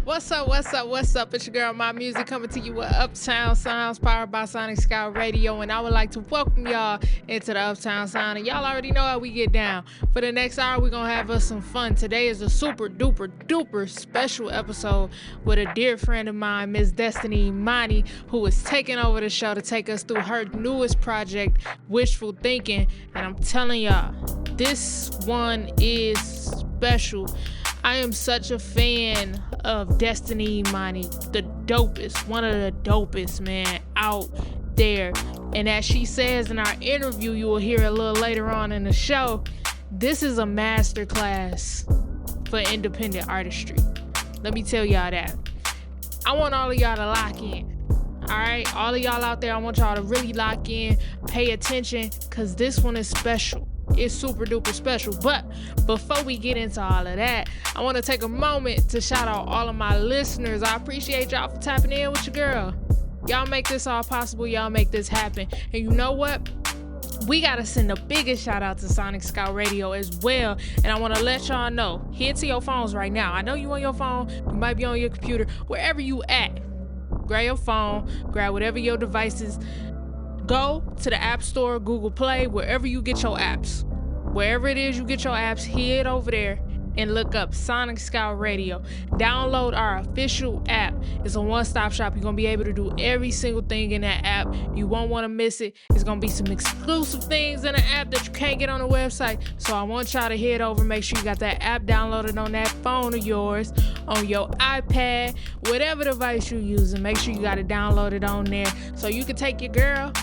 What's up? What's up? What's up? It's your girl, Maimuxic, coming to you with Uptown Sounds, powered by Sonic Sky Radio. And I would like to welcome y'all into the Uptown Sound. And y'all already know how we get down. For the next hour, we're going to have us some fun. Today is a super duper duper special episode with a dear friend of mine, Miss Destiny Imani, who is taking over the show to take us through her newest project, Wishful Thinking. And I'm telling y'all, this one is special. I am such a fan of Destiny Imani, the dopest, one of the dopest, man, out there. And as she says in our interview, you will hear a little later on in the show, this is a masterclass for independent artistry. Let me tell y'all that. I want all of y'all to lock in. All right, all of y'all out there, I want y'all to really lock in, pay attention, because this one is special. It's super duper special. But before we get into all of that, I want to take a moment to shout out all of my listeners. I appreciate y'all for tapping in with your girl. Y'all make this all possible. Y'all make this happen. And you know what? We got to send the biggest shout out to Sonic Sky Radio as well. And I want to let y'all know, head to your phones right now. I know you on your phone. You might be on your computer. Wherever you at, grab your phone, grab whatever your device is. Go to the App Store, Google Play, wherever you get your apps. Wherever it is you get your apps, head over there and look up Sonic Sky Radio. Download our official app. It's a one-stop shop. You're going to be able to do every single thing in that app. You won't want to miss it. There's going to be some exclusive things in the app that you can't get on the website. So I want y'all to head over, make sure you got that app downloaded on that phone of yours, on your iPad, whatever device you're using. Make sure you got it downloaded on there so you can take your girl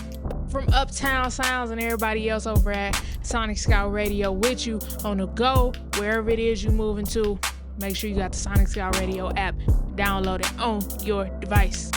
from Uptown Sounds and everybody else over at Sonic Sky Radio with you on the go, wherever it is you're moving to. Make sure you got the Sonic Sky Radio app downloaded on your device.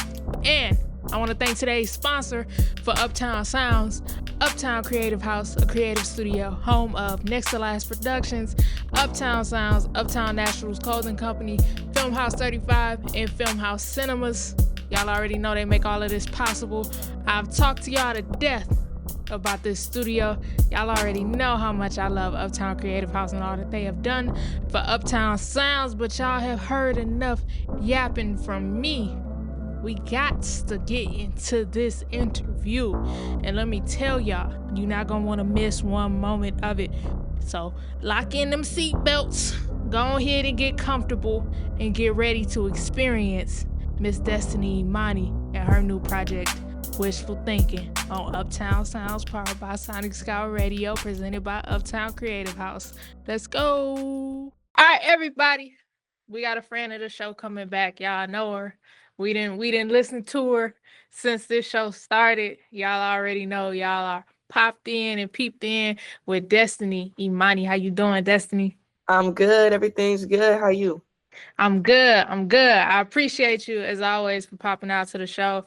And I want to thank today's sponsor for Uptown Sounds, Uptown Creative House, a creative studio, home of Next to Last Productions, Uptown Sounds, Uptown Naturals Clothing Company, Film House 35, and Film House Cinemas. Y'all already know they make all of this possible. I've talked to y'all to death about this studio. Y'all already know how much I love Uptown Creative House and all that they have done for Uptown Sounds, but y'all have heard enough yapping from me. We got to get into this interview. And let me tell y'all, you're not going to want to miss one moment of it. So lock in them seatbelts, go ahead and get comfortable, and get ready to experience Miss Destiny Imani and her new project, Wishful Thinking, on Uptown Sounds, powered by Sonic Sky Radio, presented by Uptown Creative House. Let's go. All right, everybody. We got a friend of the show coming back. Y'all know her. We didn't listen to her since this show started. Y'all already know. Y'all are popped in and peeped in with Destiny Imani. How you doing, Destiny? I'm good. Everything's good. How are you? I'm good. I appreciate you as always for popping out to the show.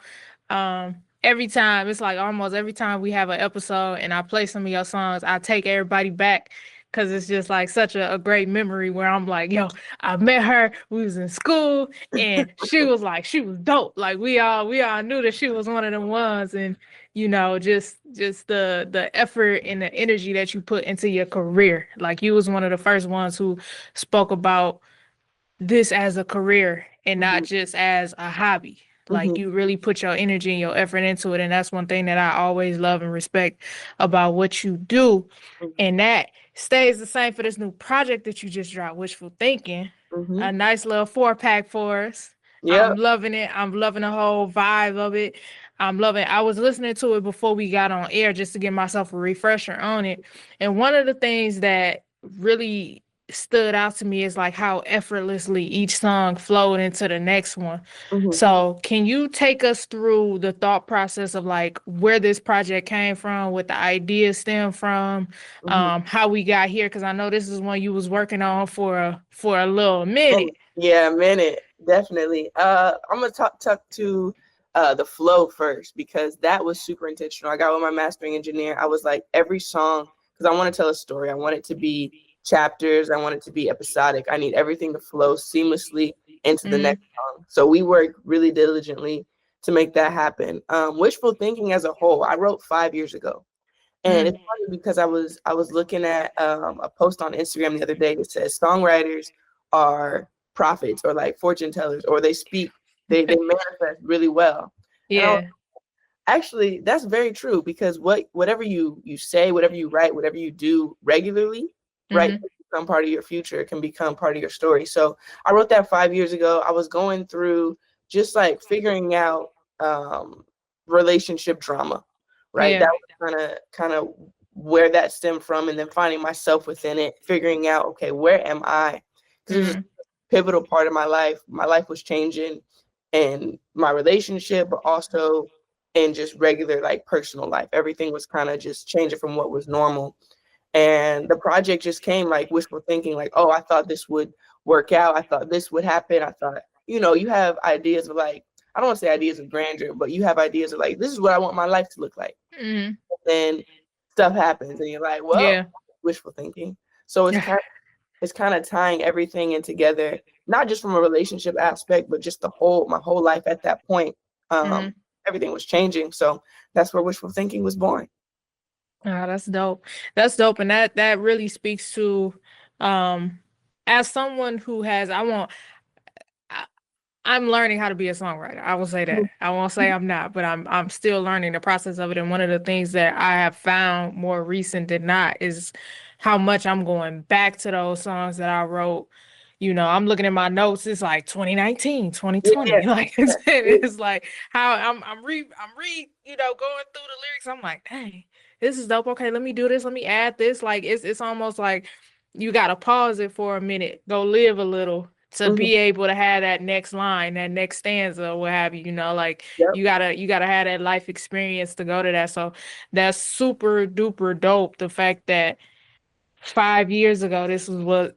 Every time, it's like almost every time we have an episode and I play some of your songs, I take everybody back because it's just like such a great memory where I'm like, yo, I met her, we was in school, and she was dope. Like we all knew that she was one of them ones, and you know, just the effort and the energy that you put into your career. Like you was one of the first ones who spoke about this as a career and not just as a hobby. Like you really put your energy and your effort into it. And that's one thing that I always love and respect about what you do. And that stays the same for this new project that you just dropped, Wishful Thinking. A nice little 4-pack for us. Yep. I'm loving it. I'm loving the whole vibe of it. I'm loving it. I was listening to it before we got on air just to give myself a refresher on it. And one of the things that really stood out to me is like how effortlessly each song flowed into the next one. So can you take us through the thought process of like where this project came from, what the idea stemmed from, how we got here? Because I know this is one you was working on for a little minute. Yeah, a minute, definitely. I'm gonna talk to the flow first, because that was super intentional. I got with my mastering engineer. I was like, every song, because I want to tell a story. I want it to be chapters. I want it to be episodic. I need everything to flow seamlessly into the next song. So we worked really diligently to make that happen. Wishful Thinking as a whole, I wrote 5 years ago. And it's funny because I was looking at a post on Instagram the other day that says songwriters are prophets or like fortune tellers, or they speak, they manifest really well. And I was, actually, that's very true, because whatever you say, whatever you write, whatever you do regularly, right, can become part of your future. It can become part of your story. So I wrote that 5 years ago. I was going through just like figuring out relationship drama, right? That was kind of where that stemmed from, and then finding myself within it, figuring out, okay, where am I? Because it was a pivotal part of my life. My life was changing, and my relationship, but also in just regular like personal life. Everything was kind of just changing from what was normal. And the project just came like wishful thinking, like, oh, I thought this would work out. I thought this would happen. I thought, you know, you have ideas of like, I don't want to say ideas of grandeur, but you have ideas of like, this is what I want my life to look like. And then stuff happens and you're like, well, wishful thinking. So it's kind of tying everything in together, not just from a relationship aspect, but just my whole life at that point. Everything was changing. So that's where wishful thinking was born. Oh, that's dope. That's dope. And that really speaks to, as someone who has, I'm learning how to be a songwriter. I will say that. I won't say I'm not, but I'm still learning the process of it. And one of the things that I have found more recent than not is how much I'm going back to those songs that I wrote. You know, I'm looking at my notes. It's like 2019, 2020. Yeah. Like it's like how I'm you know, going through the lyrics. I'm like, dang, this is dope. Okay, let me do this. Let me add this. Like it's almost like you gotta pause it for a minute, go live a little to be able to have that next line, that next stanza, or what have you. You know, like you gotta have that life experience to go to that. So that's super duper dope. The fact that 5 years ago this was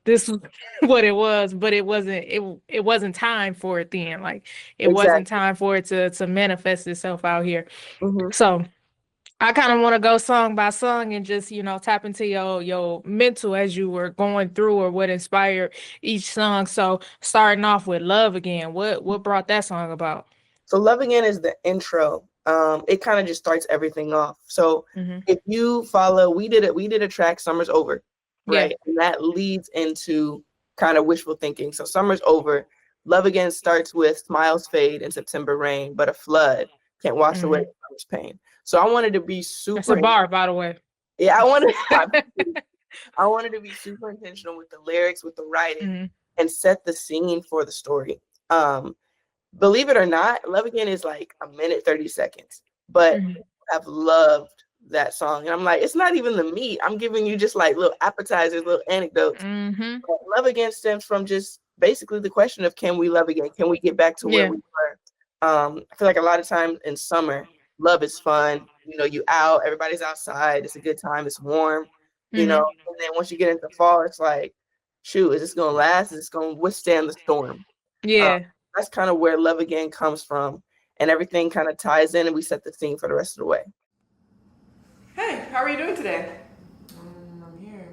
what it was, but it wasn't time for it then. Like it wasn't time for it to manifest itself out here. So I kind of want to go song by song and just, you know, tap into your mental as you were going through, or what inspired each song. So starting off with Love Again, what brought that song about? So Love Again is the intro. It kind of just starts everything off. So if you follow, we did a track, Summer's Over, right? And that leads into kind of wishful thinking. So Summer's Over. Love Again starts with smiles fade in September rain, but a flood can't wash away summer's pain. So I wanted to be super. That's a bar, by the way. Yeah, I wanted to be super intentional with the lyrics, with the writing, and set the scene for the story. Believe it or not, Love Again is like a minute 30 seconds, but I've loved that song. And I'm like, it's not even the meat. I'm giving you just like little appetizers, little anecdotes. Love Again stems from just basically the question of, can we love again? Can we get back to where we were? I feel like a lot of times in summer, love is fun. You know, you out, everybody's outside. It's a good time. It's warm, you know. And then once you get into fall, it's like, shoot, is this going to last? Is this going to withstand the storm? That's kind of where Love Again comes from. And everything kind of ties in, and we set the scene for the rest of the way. Hey, how are you doing today? I'm here.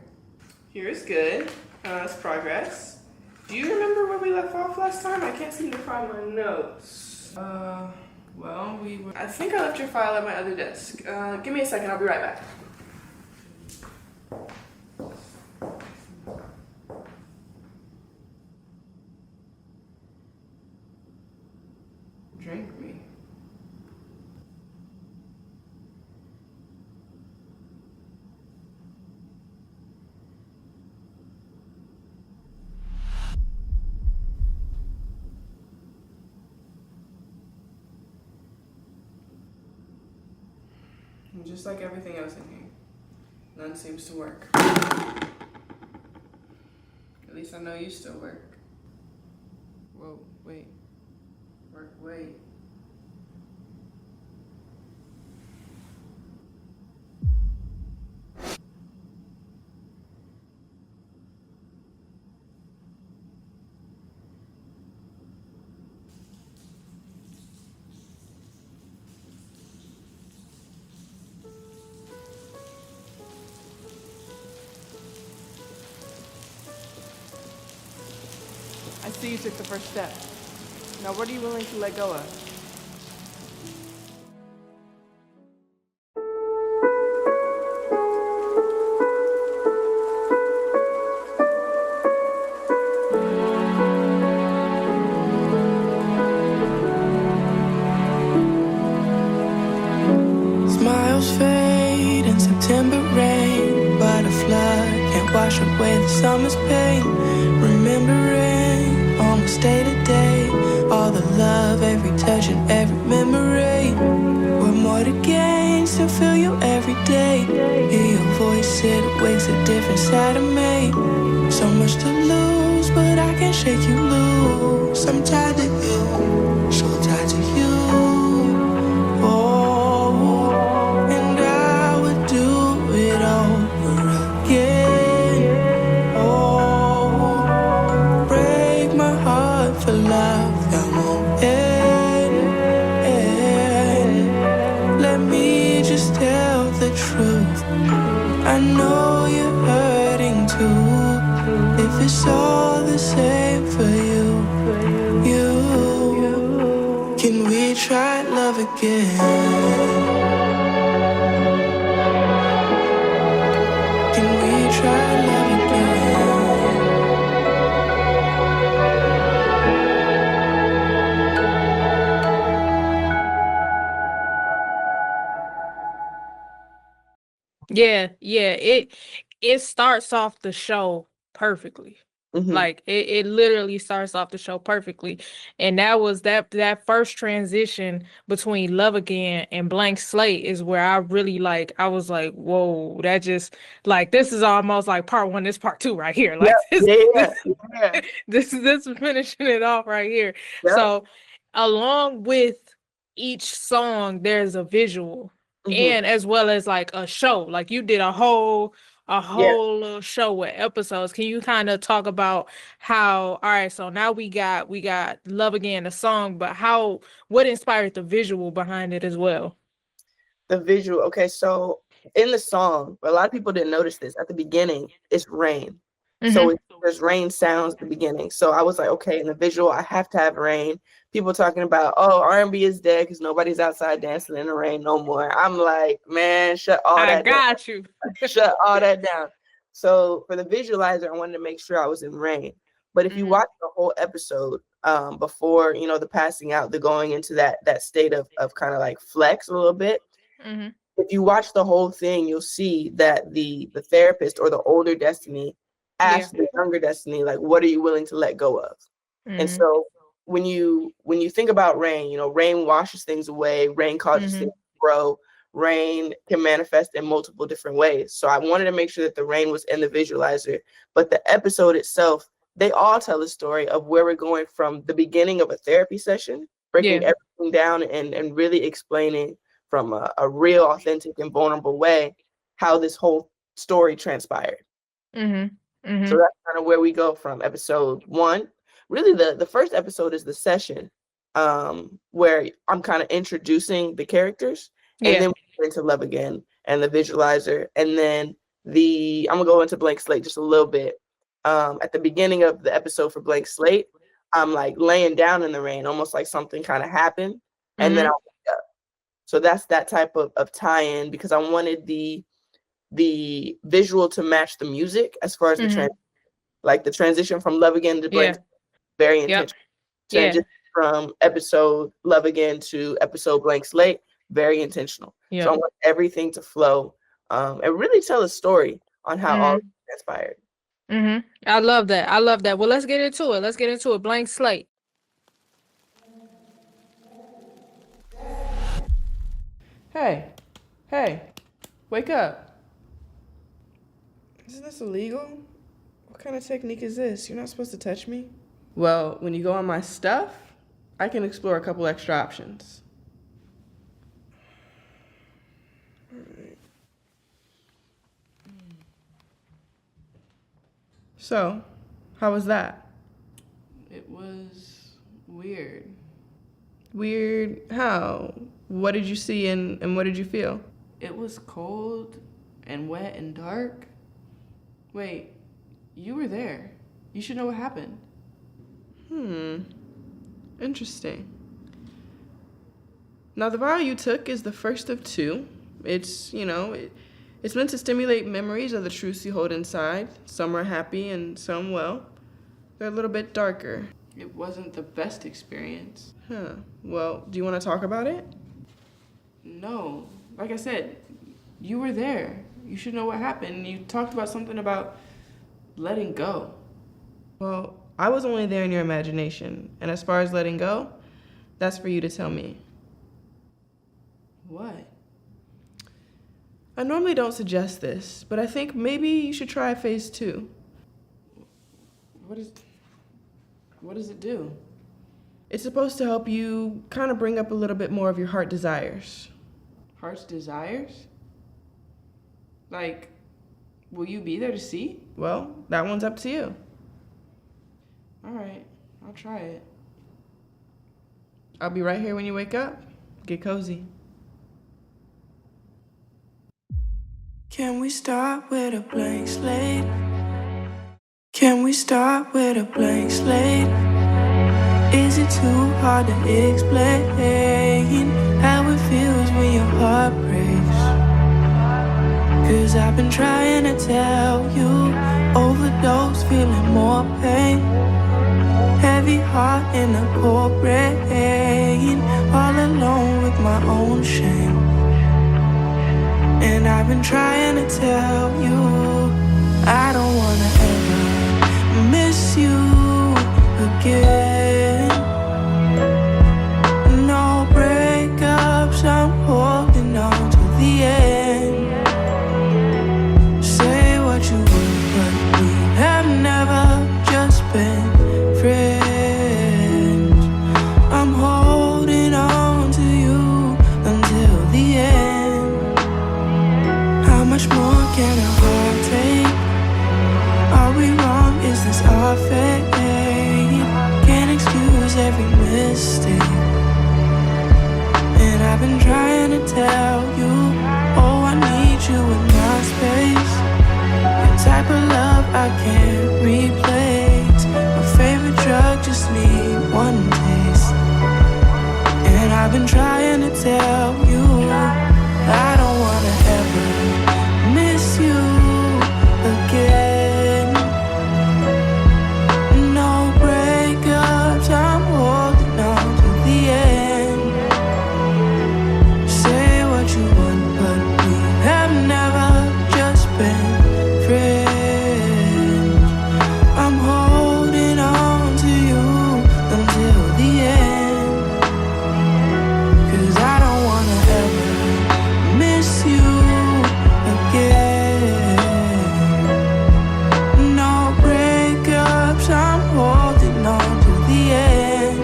Here's good. That's progress. Do you remember where we left off last time? I can't seem to find my notes. Well, I think I left your file at my other desk. Give me a second, I'll be right back. Drink me. Just like everything else in here, none seems to work. At least I know you still work. Whoa, wait. Work, wait. I see you took the first step. Now what are you willing to let go of? wash away the summer's pain. Remembering almost day to day, all the love, every touch and every memory. We're more to gain, still feel you every day. Hear your voice, it wakes a different side of me. So much to lose, but I can't shake you loose. I'm tied to you, so tied to you. Oh, and I would do it over again. Oh, break my heart for love that won't end. Let me just tell the truth. I know you're hurting too. If it's all the same for you, can we try love again? Can we try love again? Yeah. It starts off the show perfectly. Like it literally starts off the show perfectly. And that was that first transition between Love Again and Blank Slate is where I really like I was like, whoa, that just like this is almost like part one, this part two right here. Like Yeah. this is finishing it off right here. Yeah. So along with each song, there's a visual and as well as like a show. Like you did a whole little show with episodes. Can you kind of talk about how, all right, so now we got Love Again, the song, but what inspired the visual behind it as well? The visual. Okay, so in the song, a lot of people didn't notice this. At the beginning, it's rain. So there's rain sounds at the beginning. So I was like, okay, in the visual, I have to have rain. People talking about, oh, R&B is dead because nobody's outside dancing in the rain no more. I'm like, man, shut all that down. I got you. Shut all that down. So for the visualizer, I wanted to make sure I was in rain. But if you watch the whole episode, before, you know, the passing out, the going into that state of kind of like flex a little bit, if you watch the whole thing, you'll see that the therapist or the older Destiny asked the younger Destiny, like, what are you willing to let go of? And so when you think about rain, you know, rain washes things away, rain causes things to grow, rain can manifest in multiple different ways. So I wanted to make sure that the rain was in the visualizer, but the episode itself, they all tell the story of where we're going from the beginning of a therapy session, breaking everything down and really explaining from a real, authentic, and vulnerable way how this whole story transpired. So that's kind of where we go from episode one. Really, the first episode is the session, where I'm kind of introducing the characters, and then we get into Love Again and the visualizer, and then I'm gonna go into Blank Slate just a little bit. At the beginning of the episode for Blank Slate, I'm like laying down in the rain, almost like something kind of happened, and then I wake up. So that's that type of tie-in, because I wanted the visual to match the music as far as the transition from Love Again to Blank, very intentional. Transition from episode Love Again to episode Blank Slate, very intentional. So I want everything to flow, and really tell a story on how all transpired. I love that. Well, let's get into it. Blank Slate. Hey, wake up. Isn't this illegal? What kind of technique is this? You're not supposed to touch me? Well, when you go on my stuff, I can explore a couple extra options. So, how was that? It was weird. Weird how? What did you see and what did you feel? It was cold and wet and dark. Wait, you were there. You should know what happened. Interesting. Now, the vial you took is the first of two. It's, it's meant to stimulate memories of the truths you hold inside. Some are happy and some, well, they're a little bit darker. It wasn't the best experience. Well, do you want to talk about it? No. Like I said, you were there. You should know what happened. You talked about something about letting go. Well, I was only there in your imagination. And as far as letting go, that's for you to tell me. What? I normally don't suggest this, but I think maybe you should try phase 2. What does it do? It's supposed to help you kind of bring up a little bit more of your heart desires. Heart's desires? Like, will you be there to see? Well, that one's up to you. All right, I'll try it. I'll be right here when you wake up. Get cozy. Can we start with a blank slate? Can we start with a blank slate? Is it too hard to explain how it feels when your heart breaks? 'Cause I've been trying to tell you, overdose, feeling more pain. Heavy heart in a cold brain, all alone with my own shame. And I've been trying to tell you, I don't wanna ever miss you again. No breakups, I'm holding on to the end. Say what you want, but we have never just been friends. I'm holding on to you until the end. How much more can a heart take? Are we wrong? Is this our fate? Can't excuse every mistake. And I've been trying to tell you, oh, I need you in my space. The type of love I can't replace. My favorite drug, just need one taste. And I've been trying to tell you, I don't wanna ever miss you again. No breakups, I'm holding on to the end. Say what you want, but we have never just been friends. I'm holding on to you until the end. 'Cause I don't wanna ever miss you again. No breakups, I'm holding on to the end.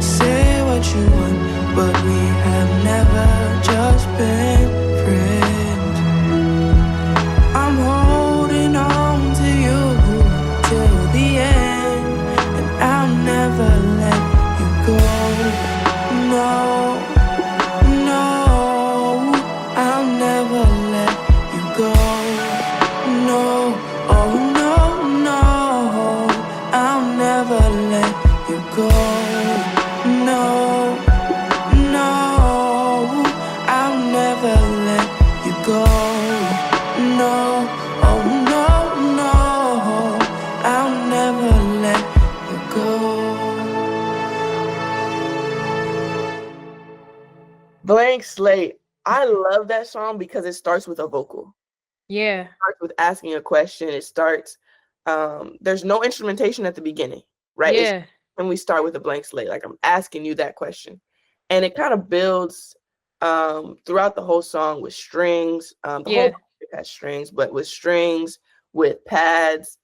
Say what you want, but we have never just been friends. I'm holding on to you till the end, and I'll never let you go. No, no, I'll never let you go. No, oh no, no, I'll never let you go. No, no, I'll never let you go. No, oh no, no, I'll never let you go. Blank Slate. I love that song because it starts with a vocal. Yeah. It starts with asking a question. It starts, there's no instrumentation at the beginning, right? Yeah. And we start with a blank slate. Like, I'm asking you that question. And it kind of builds throughout the whole song with strings. The Yeah. whole project has strings, but with strings, with pads,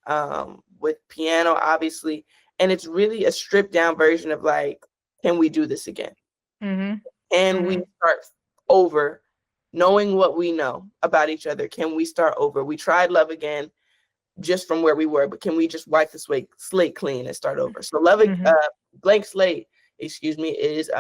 with piano, obviously. And it's really a stripped down version of like, can we do this again? Mm-hmm. And we start over, knowing what we know about each other. Can we start over? We tried love again, just from where we were, but can we just wipe this slate clean and start over? So blank slate, excuse me, is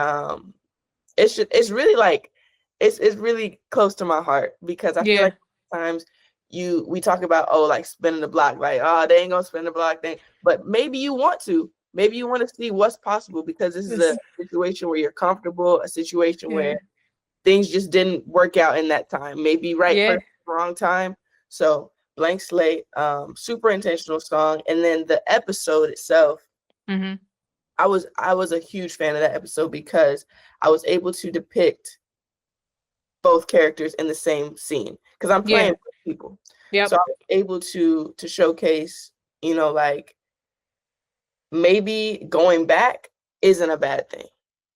it's really like it's really close to my heart, because I feel like sometimes we talk about, oh, like spinning the block, like, oh, they ain't gonna spin the block thing, but maybe you want to. Maybe you want to see what's possible, because this is a situation where you're comfortable, a situation where things just didn't work out in that time. Maybe for the wrong time. So blank slate, super intentional song. And then the episode itself, I was a huge fan of that episode, because I was able to depict both characters in the same scene, because I'm playing with people. Yep. So I was able to showcase, you know, like maybe going back isn't a bad thing.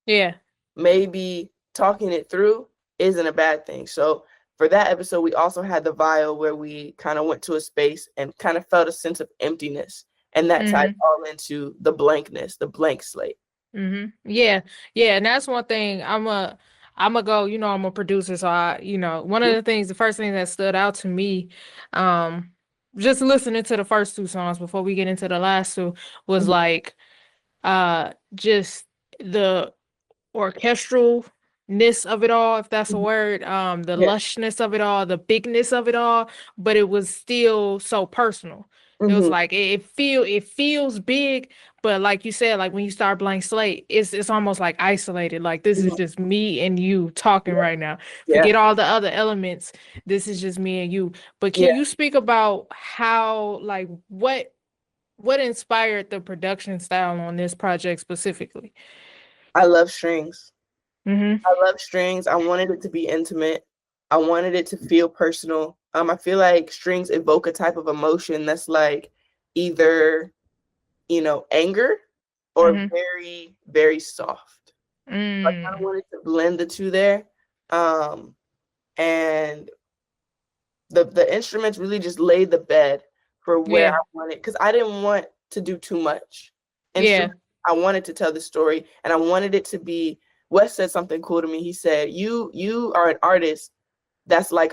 Yeah. Maybe talking it through isn't a bad thing. So for that episode, we also had the vial where we kind of went to a space and kind of felt a sense of emptiness. And that tied all into the blankness, the blank slate. Yeah. Yeah. And that's one thing I'm a go, I'm a producer. So one of the things, the first thing that stood out to me, just listening to the first two songs before we get into the last two was like, just the orchestralness of it all, if that's a word, the Yeah. lushness of it all, the bigness of it all, but it was still so personal. It was like it feels big, but like you said, like when you start blank slate, it's almost like isolated. Like this is just me and you talking right now. Yeah. Forget all the other elements. This is just me and you. But can you speak about how like what inspired the production style on this project specifically? I love strings. Mm-hmm. I love strings. I wanted it to be intimate. I wanted it to feel personal. I feel like strings evoke a type of emotion that's like either, anger or very, very soft. I kind of wanted to blend the two there. And the instruments really just laid the bed for where I wanted, because I didn't want to do too much. I wanted to tell the story, and I wanted it to be. Wes said something cool to me. He said, "You are an artist that's like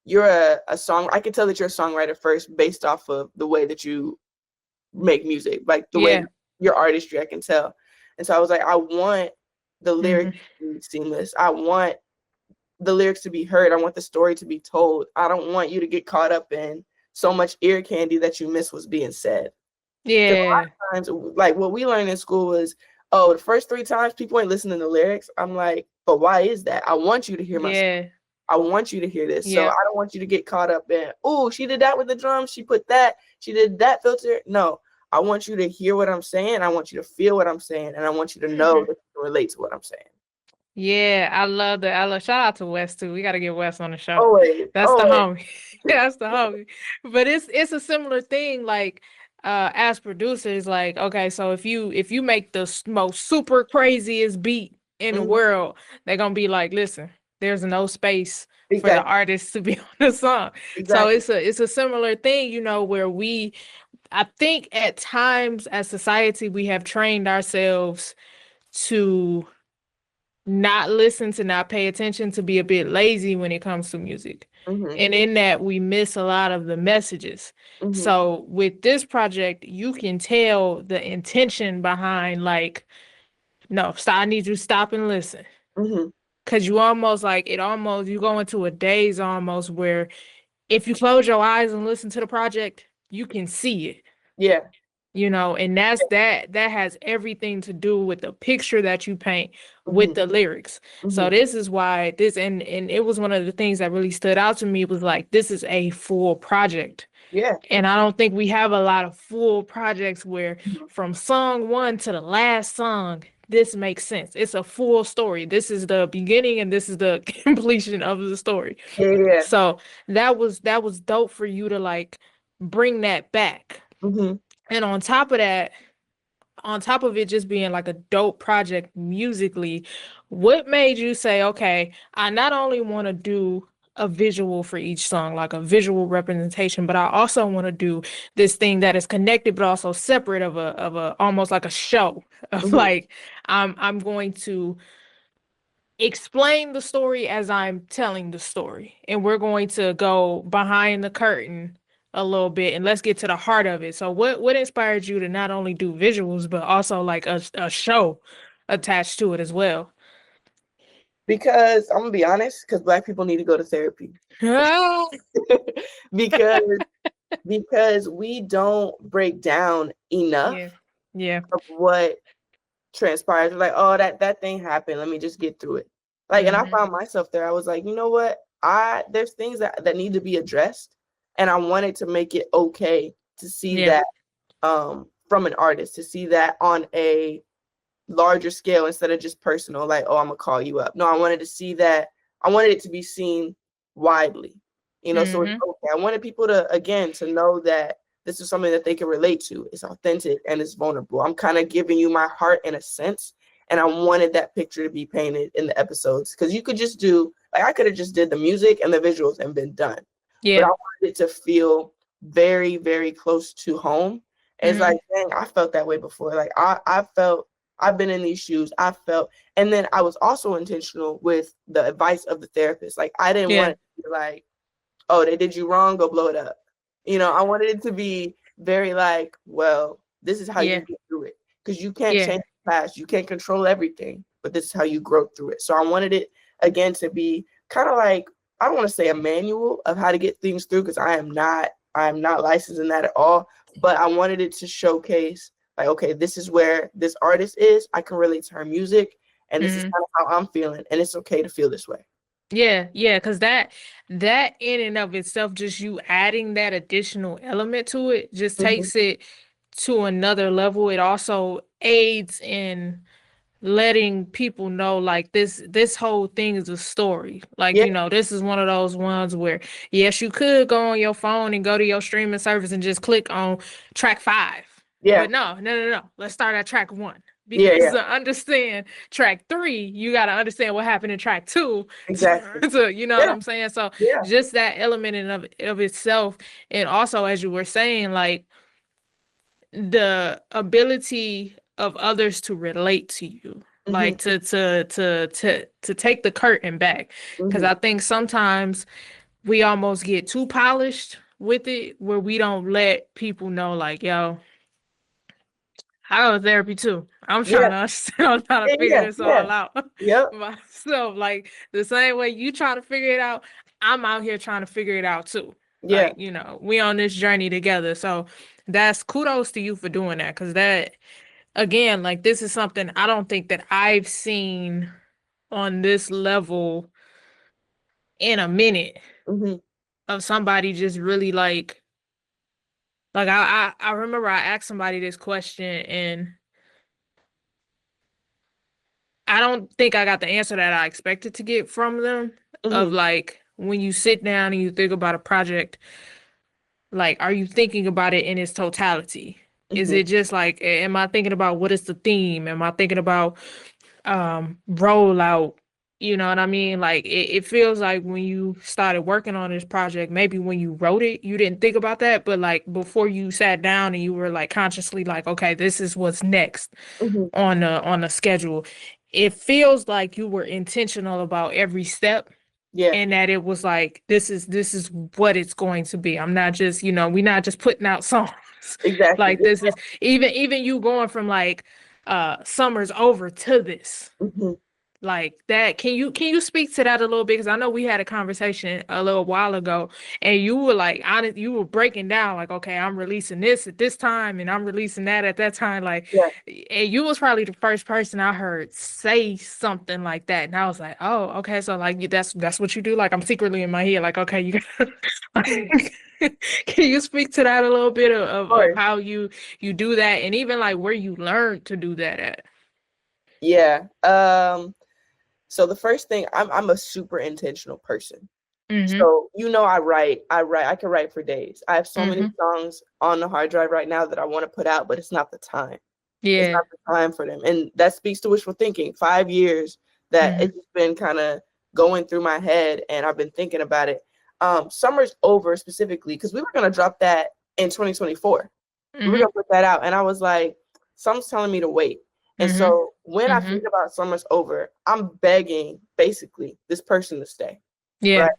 you're a song. I can tell that you're a songwriter first, based off of the way that you make music, like the way your artistry. I can tell." And so I was like, I want the lyrics to be seamless. I want the lyrics to be heard. I want the story to be told. I don't want you to get caught up in so much ear candy that you miss what's being said. A lot of times, like what we learned in school was, the first 3 times people ain't listening to lyrics. I'm like, but why is that? I want you to hear my story. I want you to hear this. So I don't want you to get caught up in, oh, she did that with the drums. She put that. She did that filter. No, I want you to hear what I'm saying. I want you to feel what I'm saying. And I want you to know that you can relate to what I'm saying. Yeah, I love that. Shout out to Wes too. We got to get Wes on the show. Always. That's the homie. That's the homie. But it's a similar thing. Like, as producers, like, okay, so if you make the most super craziest beat in the world, they're gonna be like, listen, there's no space for the artists to be on the song. So it's a similar thing, where I think at times as society we have trained ourselves to not listen, to not pay attention, to be a bit lazy when it comes to music. And in that, we miss a lot of the messages. So with this project, you can tell the intention behind, like, no, stop, I need you to stop and listen. Because you almost you go into a daze almost where if you close your eyes and listen to the project, you can see it. Yeah. And that has everything to do with the picture that you paint with the lyrics. So this is why and it was one of the things that really stood out to me, was like, this is a full project. Yeah. And I don't think we have a lot of full projects where from song 1 to the last song, this makes sense. It's a full story. This is the beginning and this is the completion of the story. Yeah. So that was dope for you to like bring that back. And on top of it just being like a dope project musically, what made you say, okay, I not only want to do a visual for each song, like a visual representation, but I also want to do this thing that is connected but also separate of a almost like a show of like I'm going to explain the story as I'm telling the story, and we're going to go behind the curtain a little bit and let's get to the heart of it. So what inspired you to not only do visuals but also like a show attached to it as well? Because I'm gonna be honest, because Black people need to go to therapy. because we don't break down enough of what transpires. We're like, oh, that thing happened, let me just get through it. Like, and I found myself there. I was like, you know what? There's things that need to be addressed, and I wanted to make it okay to see that from an artist, to see that on a larger scale instead of just personal, like, oh, I'm gonna call you up. No, I wanted to see that. I wanted it to be seen widely. you know, so it's okay. I wanted people to, again, to know that this is something that they can relate to. It's authentic and it's vulnerable. I'm kind of giving you my heart in a sense. And I wanted that picture to be painted in the episodes, because you could just do, like, I could have just did the music and the visuals and been done. Yeah. But I wanted it to feel very, very close to home. And it's like, dang, I felt that way before. Like, I felt, I've been in these shoes. I felt, and then I was also intentional with the advice of the therapist. Like, I didn't want it to be like, oh, they did you wrong, go blow it up. You know, I wanted it to be very like, well, this is how you get through it. Because you can't change the past. You can't control everything, but this is how you grow through it. So I wanted it, again, to be kind of like, I don't want to say a manual of how to get things through, because I am not licensed in that at all. But I wanted it to showcase, like, okay, this is where this artist is. I can relate to her music, and this is kind of how I'm feeling, and it's okay to feel this way. Yeah, because that in and of itself, just you adding that additional element to it, just takes it to another level. It also aids in letting people know, like, this whole thing is a story. Like, you know, this is one of those ones where, yes, you could go on your phone and go to your streaming service and just click on track 5. But no. Let's start at track 1. Because to understand track 3, you got to understand what happened in track 2. Exactly. So, you know what I'm saying? So just that element in of itself. And also, as you were saying, like, the ability of others to relate to you, like to take the curtain back. Because I think sometimes we almost get too polished with it, where we don't let people know, like, yo, I go to therapy too. I'm trying to understand, I'm trying to figure this all out myself. Like, the same way you try to figure it out, I'm out here trying to figure it out too. Like, you know, we on this journey together. So that's kudos to you for doing that. Because that, again, like, this is something I don't think that I've seen on this level in a minute, of somebody just really like I remember I asked somebody this question, and I don't think I got the answer that I expected to get from them, of like, when you sit down and you think about a project, like, are you thinking about it in its totality? Is it just like, am I thinking about what is the theme? Am I thinking about rollout? You know what I mean? Like, it feels like when you started working on this project, maybe when you wrote it, you didn't think about that. But like, before you sat down and you were like consciously like, okay, this is what's next on the schedule, it feels like you were intentional about every step. And that it was like, this is what it's going to be. I'm not just, we're not just putting out songs. Exactly. Like, this is even you going from like summer's over to this. Like that. Can you speak to that a little bit? Because I know we had a conversation a little while ago, and you were like, honest, you were breaking down like, okay, I'm releasing this at this time, and I'm releasing that at that time. Like, and you was probably the first person I heard say something like that, and I was like, oh, okay, so like, that's what you do. Like, I'm secretly in my head, like, okay, you got. Can you speak to that a little bit of how you do that, and even like where you learned to do that at? Yeah. So the first thing, I'm a super intentional person. So, I can write for days. I have so many songs on the hard drive right now that I want to put out, but it's not the time. It's not the time for them. And that speaks to wishful thinking. 5 years that it's been kind of going through my head, and I've been thinking about it. Summer's Over specifically, because we were going to drop that in 2024. We were going to put that out. And I was like, someone's telling me to wait. And so when I think about Summer's Over, I'm begging basically this person to stay. Right?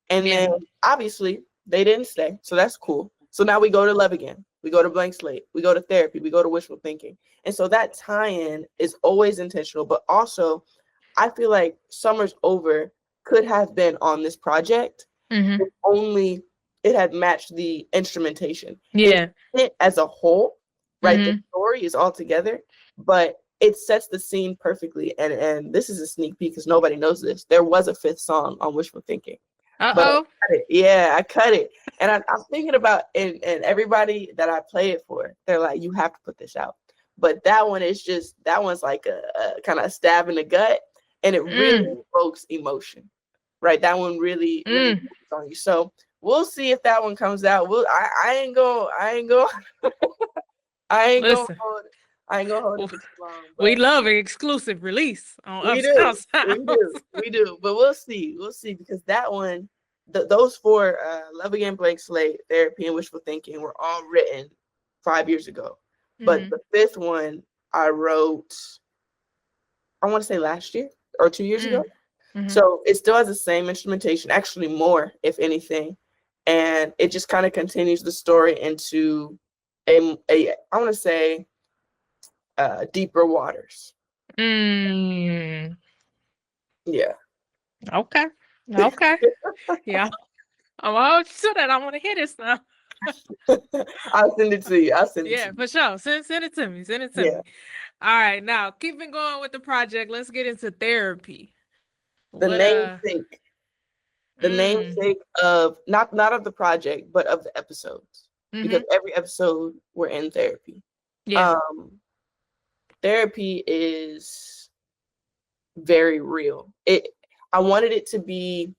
And then obviously they didn't stay. So that's cool. So now we go to Love Again. We go to Blank Slate. We go to therapy. We go to wishful thinking. And so that tie-in is always intentional. But also, I feel like Summer's Over could have been on this project if only it had matched the instrumentation. It as a whole, right? The story is all together, but it sets the scene perfectly. And this is a sneak peek because nobody knows this. There was a 5th song on Wishful Thinking. Uh-oh. I cut it. And I'm thinking about, and everybody that I play it for, they're like, you have to put this out. But that one's like a kind of a stab in the gut, and it really evokes emotion, right? That one really on you. So we'll see if that one comes out. I ain't going I ain't gonna Listen, hold it for too long. we But love an exclusive release on we Uptown do. Sounds. We do. But we'll see. We'll see, because that one, those four, Love Again, Blank Slate, Therapy, and Wishful Thinking, were all written 5 years ago. But the fifth one I wrote, I want to say last year or 2 years ago. So it still has the same instrumentation, actually more, if anything. And it just kind of continues the story into I want to say, deeper waters. Mm. Yeah. Okay. Yeah. I'm all to that. I want to hear this now. I'll send it to you. Yeah, for sure. Send it to me. Send it to Yeah. me. All right, now keeping going with the project, let's get into therapy. The namesake of not of the project, but of the episodes, because every episode we're in therapy. Yeah. Therapy is very real. I wanted it to be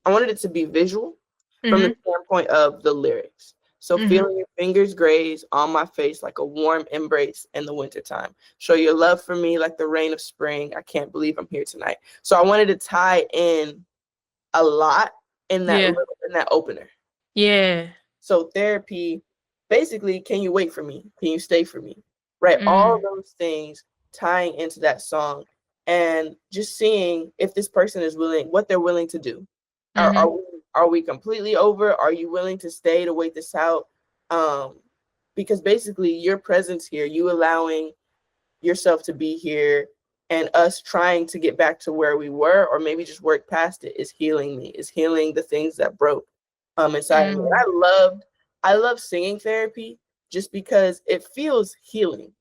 visual from the standpoint of the lyrics. So feeling your fingers graze on my face like a warm embrace in the wintertime. Show your love for me like the rain of spring. I can't believe I'm here tonight. So I wanted to tie in a lot in that opener. Yeah. So therapy, basically, can you wait for me? Can you stay for me? Right? All of those things tying into that song, and just seeing if this person is willing, what they're willing to do. Are we completely over? Are you willing to stay to wait this out? Because basically your presence here, you allowing yourself to be here, and us trying to get back to where we were, or maybe just work past it, is healing me, is healing the things that broke inside of me. And I love singing therapy just because it feels healing.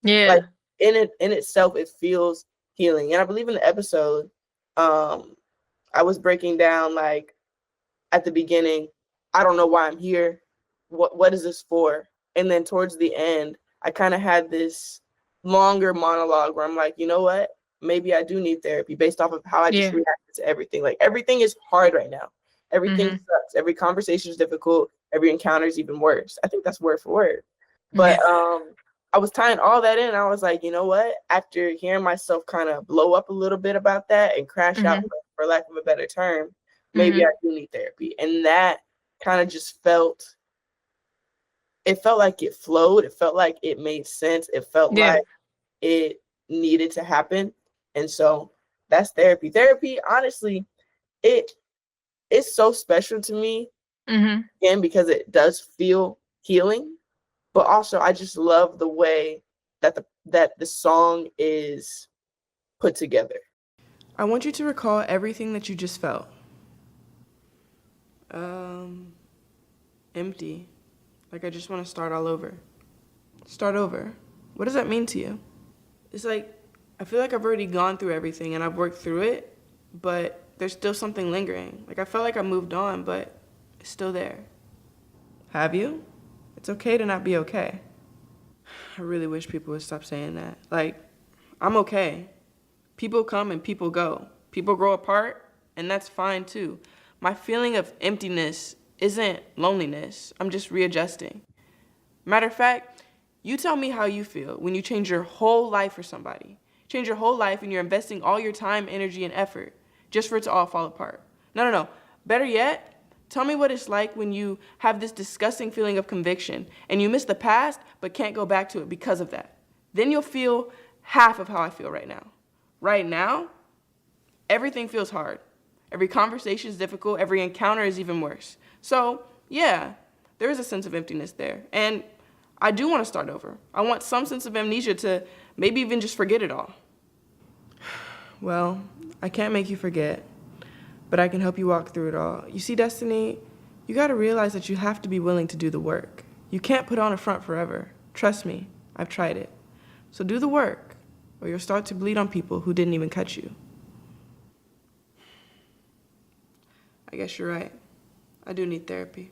Yeah. Like in itself, it feels healing. And I believe in the episode, I was breaking down, like, at the beginning, I don't know why I'm here. What is this for? And then towards the end, I kind of had this longer monologue where I'm like, you know what? Maybe I do need therapy based off of how I just reacted to everything. Like, everything is hard right now. Everything sucks. Every conversation is difficult. Every encounter is even worse. I think that's word for word. But I was tying all that in. I was like, you know what? After hearing myself kind of blow up a little bit about that and crash out, for lack of a better term, maybe I do need therapy. And that kind of just felt like it flowed. It felt like it made sense. It felt like it needed to happen. And so that's therapy. Therapy, honestly, it's so special to me, again, because it does feel healing. But also, I just love the way that the song is put together. I want you to recall everything that you just felt. Empty. Like, I just want to start all over. Start over. What does that mean to you? It's like, I feel like I've already gone through everything and I've worked through it, but there's still something lingering. Like, I felt like I moved on, but it's still there. Have you? It's okay to not be okay. I really wish people would stop saying that. Like, I'm okay. People come and people go. People grow apart, and that's fine too. My feeling of emptiness isn't loneliness. I'm just readjusting. Matter of fact, you tell me how you feel when you change your whole life for somebody. Change your whole life and you're investing all your time, energy, and effort just for it to all fall apart. No. Better yet, tell me what it's like when you have this disgusting feeling of conviction and you miss the past but can't go back to it because of that. Then you'll feel half of how I feel right now. Right now, everything feels hard. Every conversation is difficult. Every encounter is even worse. So, yeah, there is a sense of emptiness there. And I do want to start over. I want some sense of amnesia to maybe even just forget it all. Well, I can't make you forget, but I can help you walk through it all. You see, Destiny, you got to realize that you have to be willing to do the work. You can't put on a front forever. Trust me, I've tried it. So do the work, or you'll start to bleed on people who didn't even cut you. I guess you're right. I do need therapy.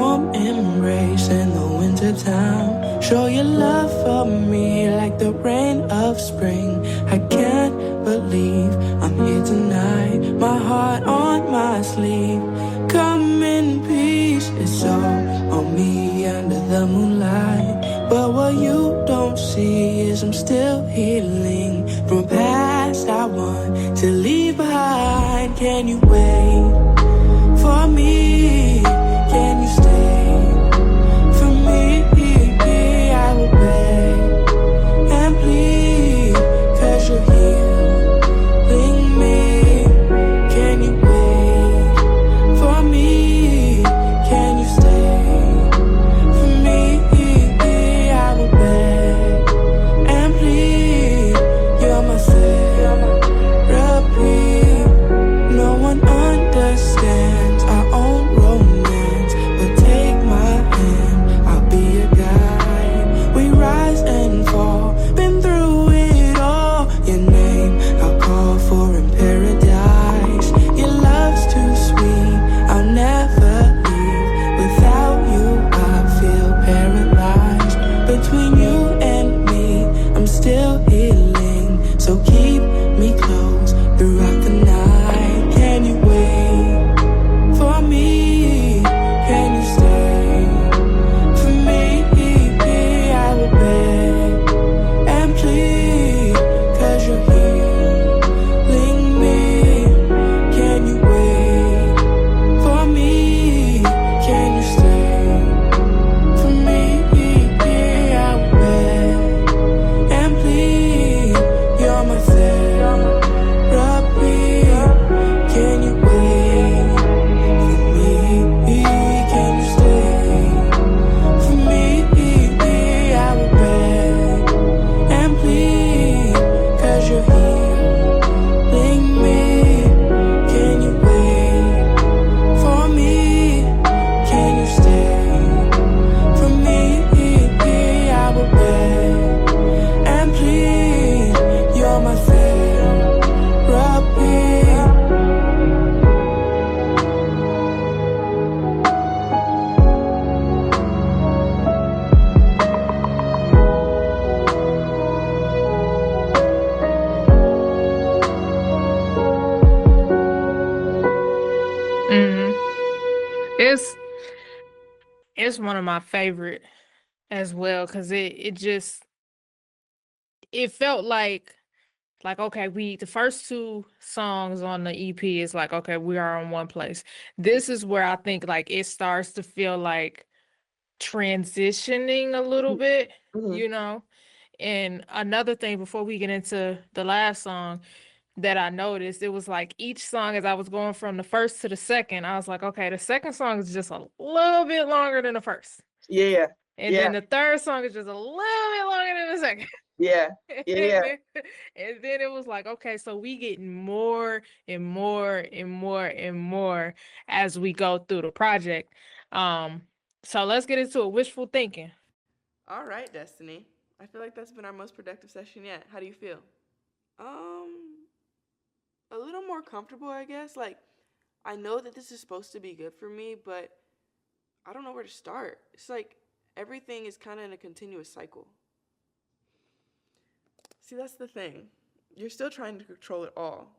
warm embrace in the winter time. Show your love for me like the rain of spring. I can't believe I'm here tonight. My heart on my sleeve. Come in peace, it's all on me under the moonlight. But what you don't see is I'm still healing from past I want to leave behind. Can you wait for me? Can you stay for me? I will beg and plead, 'cause you're healing me. Can you wait for me? Can you stay for me? I will beg and plead. You're my therapy. No one understands our own romance, but take my hand, I'll be your guide. We rise and fall, been through it all. Your name I'll call for in paradise. Your love's too sweet, I'll never leave. Without you I feel paralyzed. Between you and me, I'm still healing. So keep me close throughout the night. Can you wait for me? Can you stay for me? I will beg and plead, 'cause you're healing me. Can you wait for me? Can you stay for me? I will beg and plead. You're my therapy. Can you wait for me? Can you stay for me? I will beg and plead, 'cause you're healing me. Can you wait for me? Can you stay for me? I will beg and plead. You're my therapy. It's one of my favorite as well, because it felt like okay, the first two songs on the EP is like, okay, we are in one place. This is where I think like it starts to feel like transitioning a little bit, you know. And another thing before we get into the last song that I noticed, it was like each song as I was going from the first to the second, I was like, okay, the second song is just a little bit longer than the first. Yeah. And then the third song is just a little bit longer than the second. Yeah. And then it was like, okay, so we get more and more and more and more as we go through the project. So let's get into it. Wishful thinking. All right, Destiny. I feel like that's been our most productive session yet. How do you feel? A little more comfortable, I guess. Like, I know that this is supposed to be good for me, but I don't know where to start. It's like everything is kind of in a continuous cycle. See, that's the thing. You're still trying to control it all.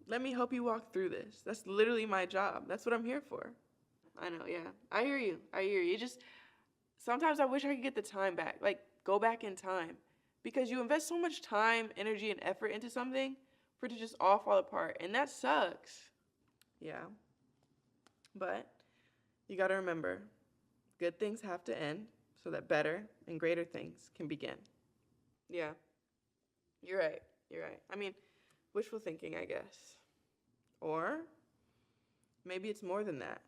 Let me help you walk through this. That's literally my job. That's what I'm here for. I know, yeah. I hear you. Just sometimes I wish I could get the time back. Like, go back in time. Because you invest so much time, energy, and effort into something for it to just all fall apart. And that sucks. Yeah. But you gotta remember, good things have to end so that better and greater things can begin. Yeah. You're right. I mean, wishful thinking, I guess. Or maybe it's more than that.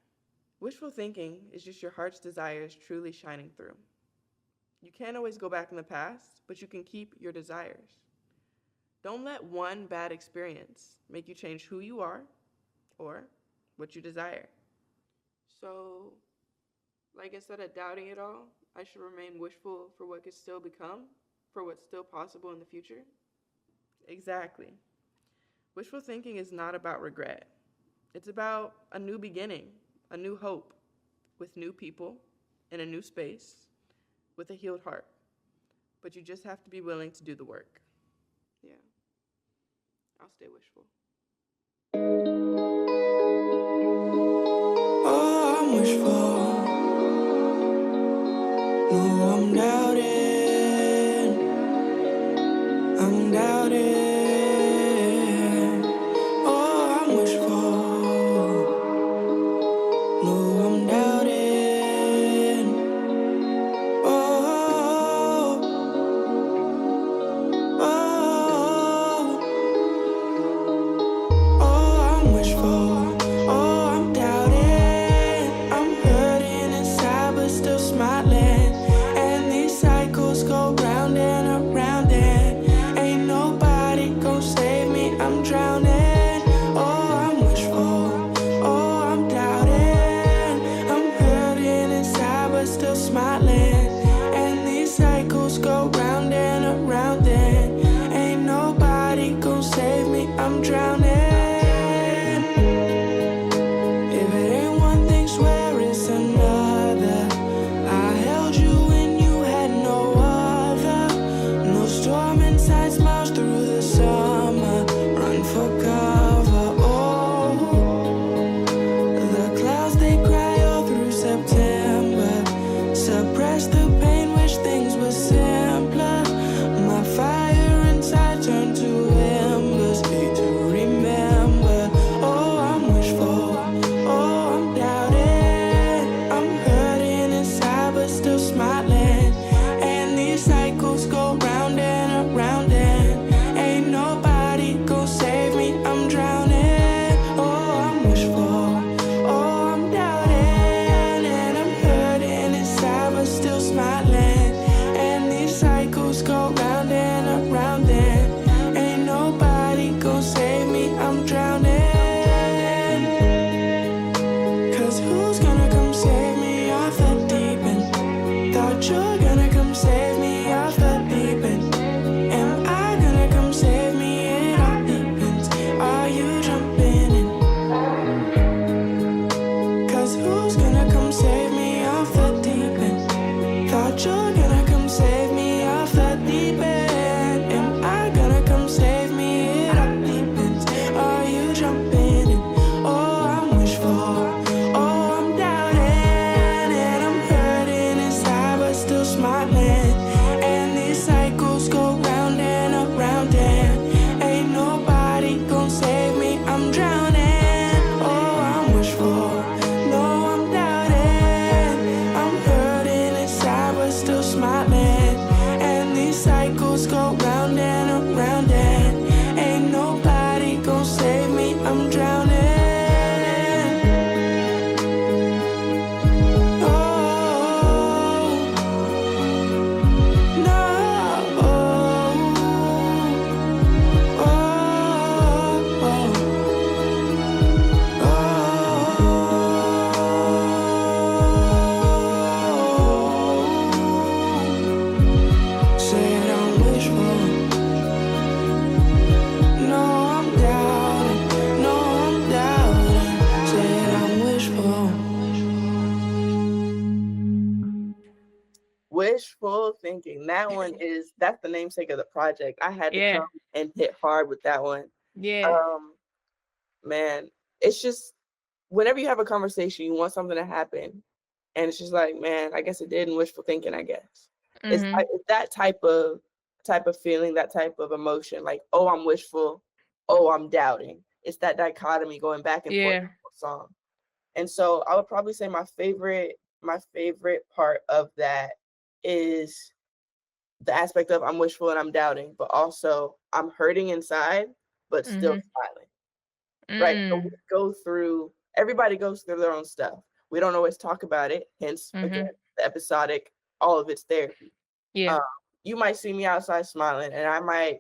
Wishful thinking is just your heart's desires truly shining through. You can't always go back in the past, but you can keep your desires. Don't let one bad experience make you change who you are or what you desire. So, like, instead of doubting it all, I should remain wishful for what could still become, for what's still possible in the future. Exactly. Wishful thinking is not about regret. It's about a new beginning, a new hope, with new people in a new space with a healed heart. But you just have to be willing to do the work. Yeah. I'll stay wishful. Oh, I'm wishful. No, I'm doubting. I'm doubting. Oh, I'm wishful. No, I'm doubting. Oh, oh, oh, I'm wishful. Oh, I'm doubting. I'm hurting inside, but still smiling. And these cycles go round and around, and ain't nobody gon' save me. I'm drowning. Oh, I'm wishful. Oh, I'm doubting. I'm hurting inside, but still smiling. And these cycles go round and around, and ain't nobody gon' save me. I'm drowning. If it ain't one thing, swear it's another. I held you when you had no other. No storm inside, smiles through the summer. Run for cover. Oh, the clouds they cry all through September. Suppress the pain, wish things were simpler. My fire inside turned to embers. Hate to remember. Oh, I'm wishful. Oh, I'm doubting. I'm hurting inside, but still smiling. And these cycles go round and around, and ain't nobody gon' save me. I'm drowning. Oh, I'm wishful. Oh, I'm doubting. And I'm hurting inside, but still smiling. And these cycles go round and around, and ain't nobody gon' save me. I'm drowning. 'Cause who's gonna come save me off the deep end? Thought you're gonna come save me off the deep end. Am I gonna come save me? It all depends. Are you jumping in? 'Cause who's gonna come save me off the deep end? Thought you're gonna come save me off the deep end. Am I gonna come save me? It all depends. Are you jumping in? Oh, I'm wishful. Oh, I'm doubting. And I'm hurting inside, but still smiling. And these cycles go round and around, and ain't nobody gon' save me. I'm drowning. Oh, I'm wishful. No, I'm doubting. I'm hurting inside, but still smiling. And these cycles go round and around, and ain't nobody gon' save me. I'm drowning. Oh, no. Said I'm wishful. No, I'm doubting. No, I'm doubting. Said I'm wishful. Wishful thinking. That one that's the namesake of the project. I had to come and hit hard with that one. Yeah. Man, it's just whenever you have a conversation, you want something to happen, and it's just like, man, I guess it did in wishful thinking. I guess it's that type of feeling, that type of emotion. Like, oh, I'm wishful. Oh, I'm doubting. It's that dichotomy going back and forth in the song. And so I would probably say my favorite part of that is the aspect of I'm wishful and I'm doubting, but also I'm hurting inside, but still smiling. Right. So everybody goes through their own stuff. We don't always talk about it. Hence, again, the episodic, all of it's therapy. Yeah. You might see me outside smiling, and I might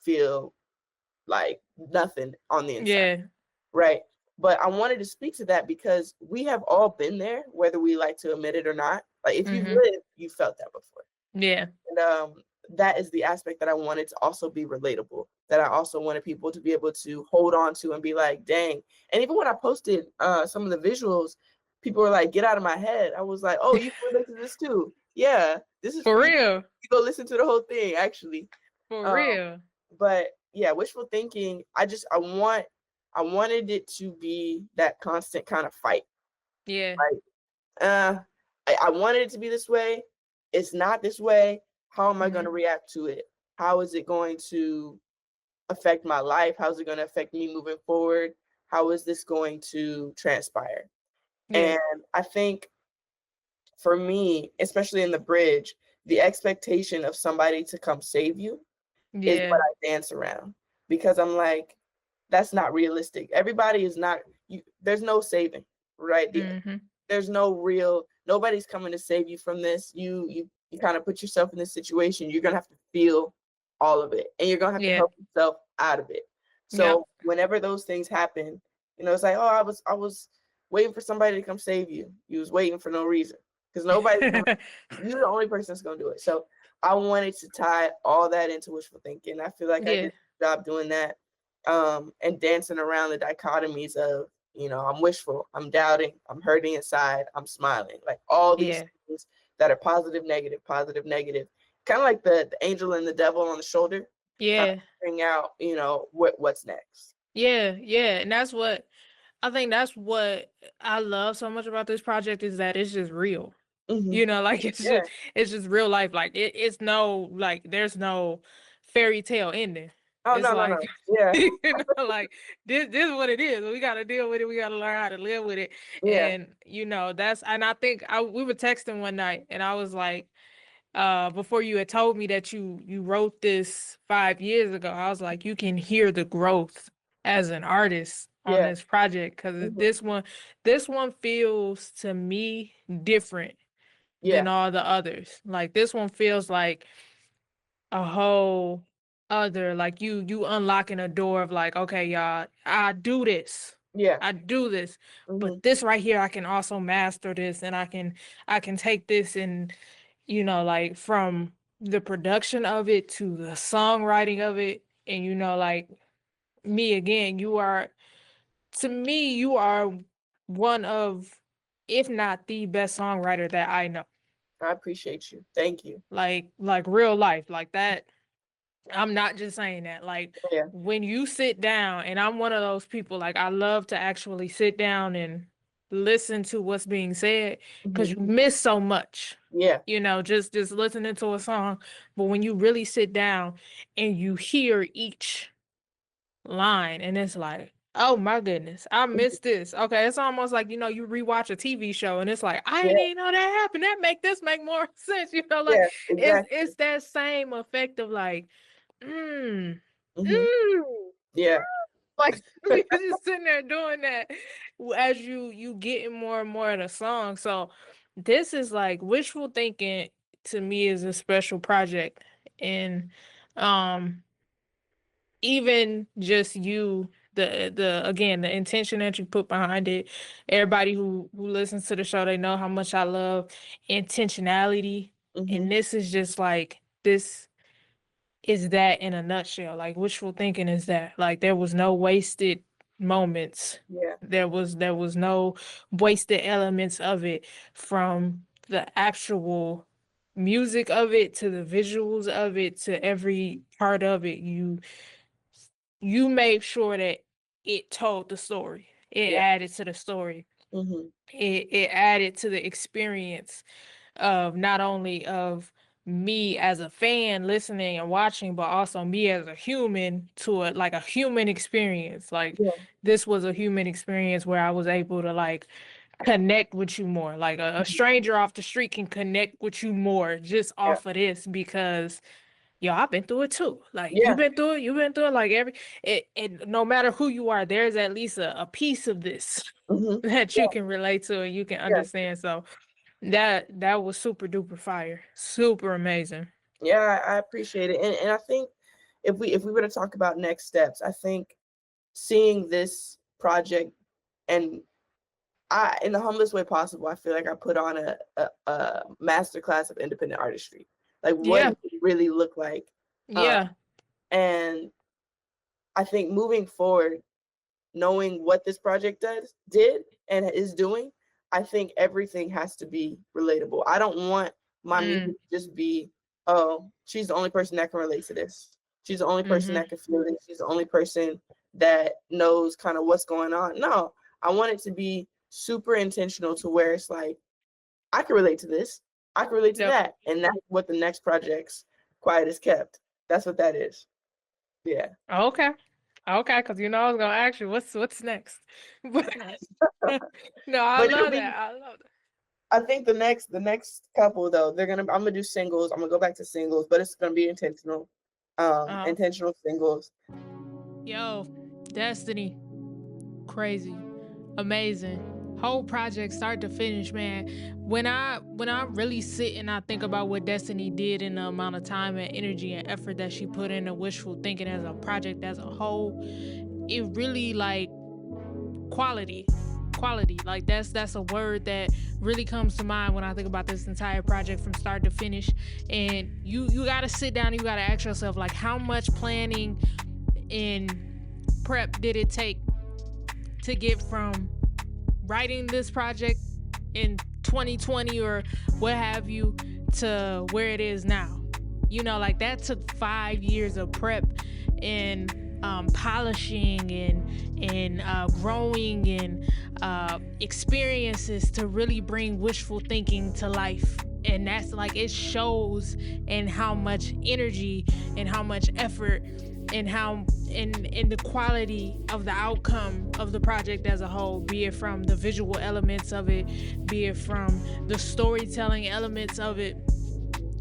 feel like nothing on the inside. Yeah. Right. But I wanted to speak to that because we have all been there, whether we like to admit it or not. Like, if you've lived, you felt that before. Yeah. And that is the aspect that I wanted to also be relatable, that I also wanted people to be able to hold on to and be like, dang. And even when I posted some of the visuals, people were like, "Get out of my head." I was like, "Oh, you relate to this too? Yeah, this is For free. real. You go listen to the whole thing, actually." For Um, real. but yeah, wishful thinking. I wanted it to be that constant kind of fight. Yeah. Like, I wanted it to be this way. It's not this way. How am I going to react to it? How is it going to affect my life? How is it going to affect me moving forward? How is this going to transpire? Yeah. And I think for me, especially in the bridge, the expectation of somebody to come save you is Yeah. what I dance around, because I'm like, that's not realistic. Everybody is not, there's no saving, right? There's nobody's coming to save you from this. You kind of put yourself in this situation. You're gonna have to feel all of it, and you're gonna have to Yeah. help yourself out of it. So whenever those things happen, it's like, oh, I was waiting for somebody to come save you. You was waiting for no reason, because you're the only person that's gonna do it. So I wanted to tie all that into wishful thinking. I feel like I did a good job doing that, and dancing around the dichotomies of, I'm wishful, I'm doubting, I'm hurting inside, I'm smiling, like all these things that are positive, negative, kind of like the angel and the devil on the shoulder. Yeah. Figuring out, what's next. Yeah. Yeah. And that's what I love so much about this project, is that it's just real. Like it's just real life. Like it's no, like there's no fairy tale ending. Oh, It's no. like Yeah. like this is what it is. We gotta deal with it. We gotta learn how to live with it. Yeah. And and I think we were texting one night, and I was like, before you had told me that you wrote this 5 years ago, I was like, you can hear the growth as an artist on this project, because this one feels to me different than all the others. Like this one feels like a whole other, like you unlocking a door of like, okay, y'all, I do this. Yeah. I do this. But this right here, I can also master this, and I can take this, and like from the production of it to the songwriting of it. And like me again, to me, you are one of, if not the best songwriter that I know. I appreciate you. Thank you. Like real life, like that. I'm not just saying that. Like when you sit down, and I'm one of those people, like I love to actually sit down and listen to what's being said, because you miss so much. Yeah. Just listening to a song. But when you really sit down and you hear each line, and it's like, oh my goodness, I missed this. Okay, it's almost like, you rewatch a TV show, and it's like, I didn't even know that happened. This make more sense. Like exactly. it's that same effect of like, yeah. Like you're just sitting there doing that as you getting more and more of the song. So this is like wishful thinking to me is a special project. And even just the again, the intention that you put behind it. Everybody who listens to the show, they know how much I love intentionality. And this is just like, this is that in a nutshell. Like wishful thinking is that, like, there was no wasted moments. Yeah. There was no wasted elements of it, from the actual music of it to the visuals of it to every part of it. You made sure that it told the story. It added to the story. It added to the experience of not only of me as a fan listening and watching, but also me as a human, to a human experience. Like this was a human experience where I was able to like connect with you more. Like a stranger off the street can connect with you more just off of this, because I've been through it too. Like you've been through it. Like and no matter who you are, there's at least a piece of this that you can relate to and you can understand. So that was super duper fire. Super amazing. Yeah, I appreciate it. And I think if we were to talk about next steps, I think seeing this project, and I, in the humblest way possible, I feel like I put on a masterclass of independent artistry. Like what it really looked like. And I think moving forward, knowing what this project did and is doing, I think everything has to be relatable. I don't want my music to just be, oh, she's the only person that can relate to this. She's the only person that can feel it. She's the only person that knows kind of what's going on. No, I want it to be super intentional to where it's like, I can relate to this. I can relate to that. And that's what the next project's Quiet as Kept. That's what that is. Yeah. Okay, because I was gonna ask you what's next. No, I love that. I love that. I think the next couple though, I'm gonna do singles. I'm gonna go back to singles, but it's gonna be intentional. Intentional singles. Yo, Destiny, crazy, amazing. Whole project start to finish, man. When I really sit and I think about what Destiny did in the amount of time and energy and effort that she put into Wishful Thinking as a project as a whole, it really like quality. Like that's a word that really comes to mind when I think about this entire project from start to finish. And you gotta sit down and you gotta ask yourself, like, how much planning and prep did it take to get from writing this project in 2020 or what have you to where it is now? Like that took 5 years of prep and polishing and growing and experiences to really bring Wishful Thinking to life. And that's like, it shows in how much energy and how much effort and how in the quality of the outcome of the project as a whole, be it from the visual elements of it, be it from the storytelling elements of it,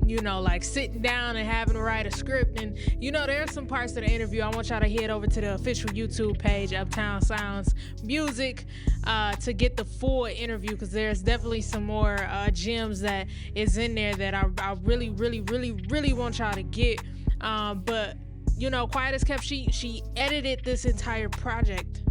like sitting down and having to write a script. And there are some parts of the interview I want y'all to head over to the official YouTube page, Uptown Sounds Music, to get the full interview, because there's definitely some more gems that is in there that I really want y'all to get. But Quiet as Kept, she edited this entire project.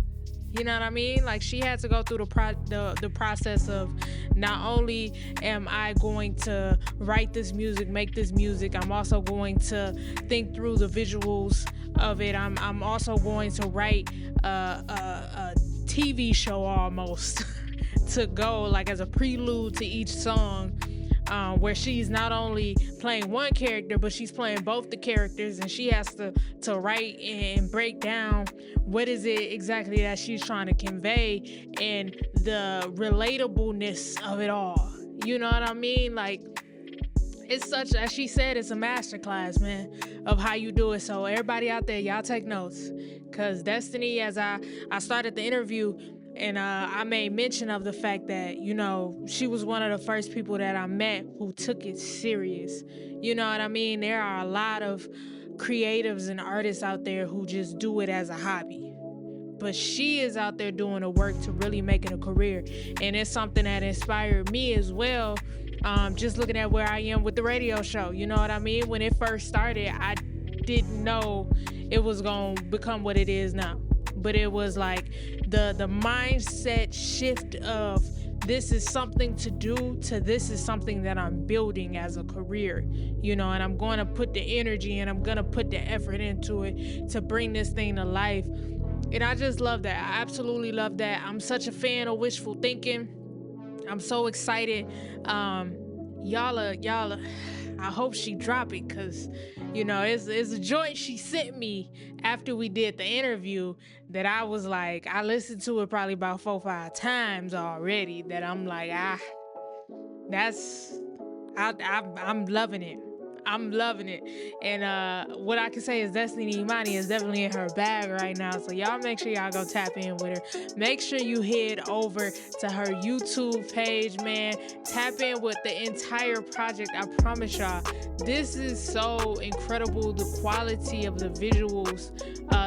You know what I mean? Like, she had to go through the process of, not only am I going to write this music, make this music, I'm also going to think through the visuals of it. I'm also going to write a TV show almost to go like as a prelude to each song. Where she's not only playing one character, but she's playing both the characters, and she has to write and break down what is it exactly that she's trying to convey and the relatableness of it all. You know what I mean? Like, it's such, as she said, it's a masterclass, man, of how you do it. So everybody out there, y'all take notes, because Destiny, as I started the interview, and I made mention of the fact that, she was one of the first people that I met who took it serious. You know what I mean? There are a lot of creatives and artists out there who just do it as a hobby. But she is out there doing the work to really make it a career. And it's something that inspired me as well. Just looking at where I am with the radio show. You know what I mean? When it first started, I didn't know it was going to become what it is now. But it was like the mindset shift of, this is something to do, to this is something that I'm building as a career, and I'm going to put the energy and I'm going to put the effort into it to bring this thing to life. And I just love that. I absolutely love that. I'm such a fan of Wishful Thinking. I'm so excited. Y'all, I hope she drop it, because, it's a joint she sent me after we did the interview that I was like, I listened to it probably about 4 or 5 times already, that I'm like, I'm loving it. I'm loving it. And what I can say is Destiny Imani is definitely in her bag right now. So y'all make sure y'all go tap in with her. Make sure you head over to her YouTube page, man. Tap in with the entire project. I promise y'all, this is so incredible. The quality of the visuals,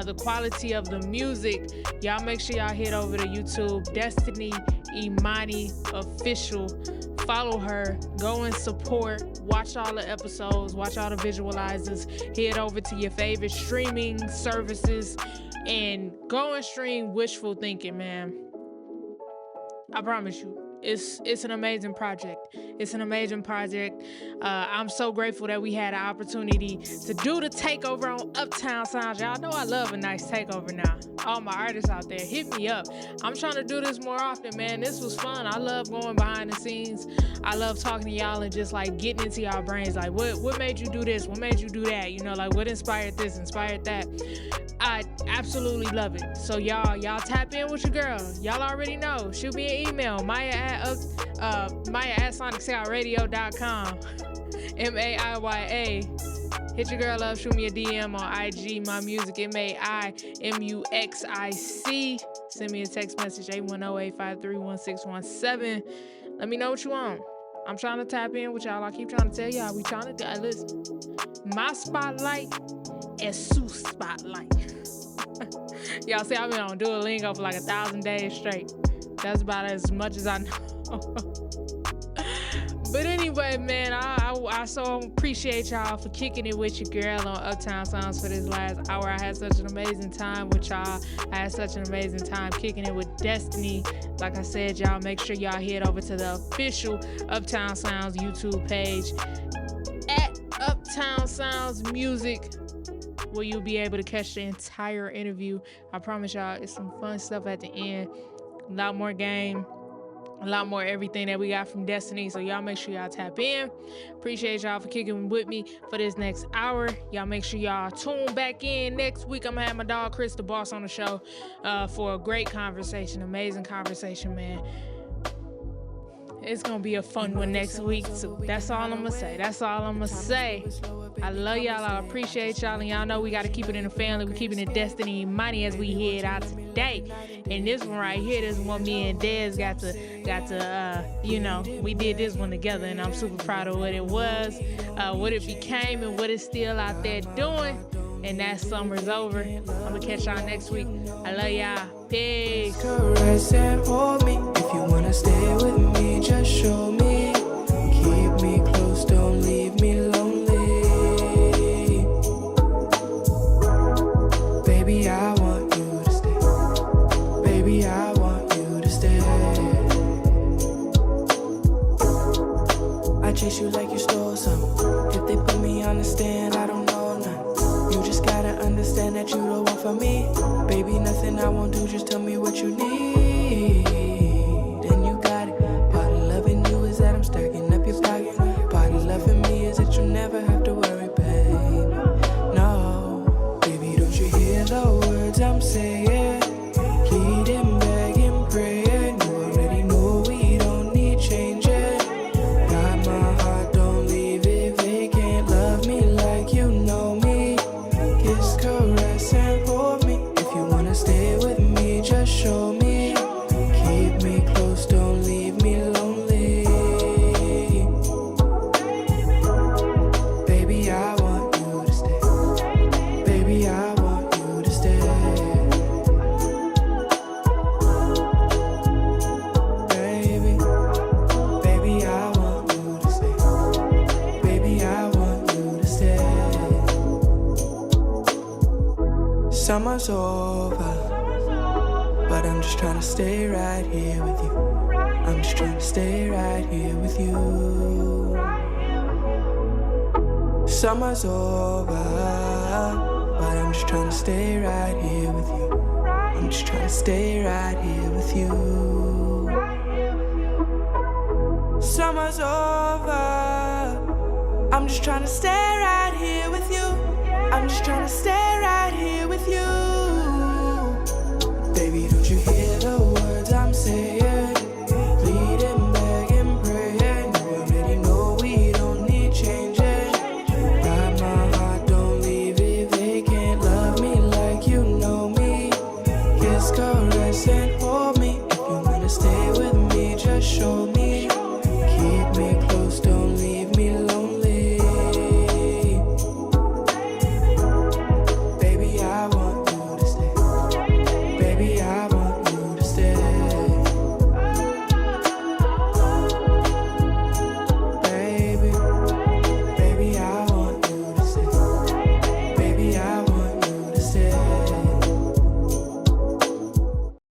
the quality of the music. Y'all make sure y'all head over to YouTube, Destiny Imani Official. Follow her, go and support, watch all the episodes, watch all the visualizers, head over to your favorite streaming services and go and stream Wishful Thinking, man. I promise you, it's an amazing project. It's an amazing project. I'm so grateful that we had an opportunity to do the takeover on Uptown Sounds. Y'all know I love a nice takeover now. All my artists out there, hit me up. I'm trying to do this more often, man. This was fun. I love going behind the scenes. I love talking to y'all and just like getting into y'all brains. Like, what made you do this? What made you do that? You know, like what inspired this, inspired that? I absolutely love it. So y'all tap in with your girl. Y'all already know. Shoot me an email, Maya at SonicScoutRadio.com. MAIYA. Hit your girl up. Shoot me a DM on IG. Maimuxic, MAIMUXIC. Send me a text message 810-853-1617. Let me know what you want. I'm trying to tap in with y'all. I keep trying to tell y'all. We trying to listen. My spotlight is Sue spotlight. Y'all see I've been on Duolingo for like 1,000 days straight. That's about as much as I know. But anyway, man, I so appreciate y'all for kicking it with your girl on Uptown Sounds for this last hour. I had such an amazing time with y'all. I had such an amazing time kicking it with Destiny. Like I said, y'all make sure y'all head over to the official Uptown Sounds YouTube page at Uptown Sounds Music, where you'll be able to catch the entire interview. I promise y'all, it's some fun stuff at the end. A lot more game. A lot more everything that we got from Destiny. So y'all make sure y'all tap in. Appreciate y'all for kicking with me for this next hour. Y'all make sure y'all tune back in next week. I'm gonna have my dog Chris the Boss on the show for a great conversation. Amazing conversation, man. It's gonna be a fun one next week. So that's all I'm gonna say. I love y'all. I appreciate y'all. And y'all know we gotta keep it in the family. We keeping it Destiny Imani as we head out today. And this one right here, this one me and Dez got to we did this one together, and I'm super proud of what it was, what it became, and what it's still out there doing. And that summer's over. I'm gonna catch y'all next week. I love y'all. Peace. Caress and hold me. If you wanna stay with me, just show me. Keep me close, don't leave me lonely. Baby, I want you to stay. Baby, I want you to stay. I chase you like you stole something. If they put me on the stand, I don't know nothing. You just gotta understand that you the one for me. Baby, nothing I won't do, just tell me what you need. And you got it. Part of loving you is that I'm stacking up your pocket. Part of loving me is that you never have to worry, babe. No, baby, don't you hear the words I'm saying? Pleading, begging, praying. You already know we don't need changing. Got my heart, don't leave it vacant. Love me like you know me. Kiss, caress, and hold me. If you wanna stay with me, just show me. Keep me close, don't leave me lonely. Baby, I want you to stay. Baby, I want you to stay. Baby, I want you to stay. Baby, I want you to stay. Summer's over, but I'm just trying to stay right here with you. I'm just trying to stay right here with you. Summer's over, but I'm just trying to stay right here with you. I'm just trying to stay right here with you. Summer's over, I'm just trying to stay right here with you. I'm just trying to stay right here with you. Baby, don't you hear the words I'm saying? Pleading, begging, praying. You already know we don't need changing. Got my heart, don't leave it vacant. Love me like you know me. Kiss, caress, and hold me. If you wanna stay with me, just show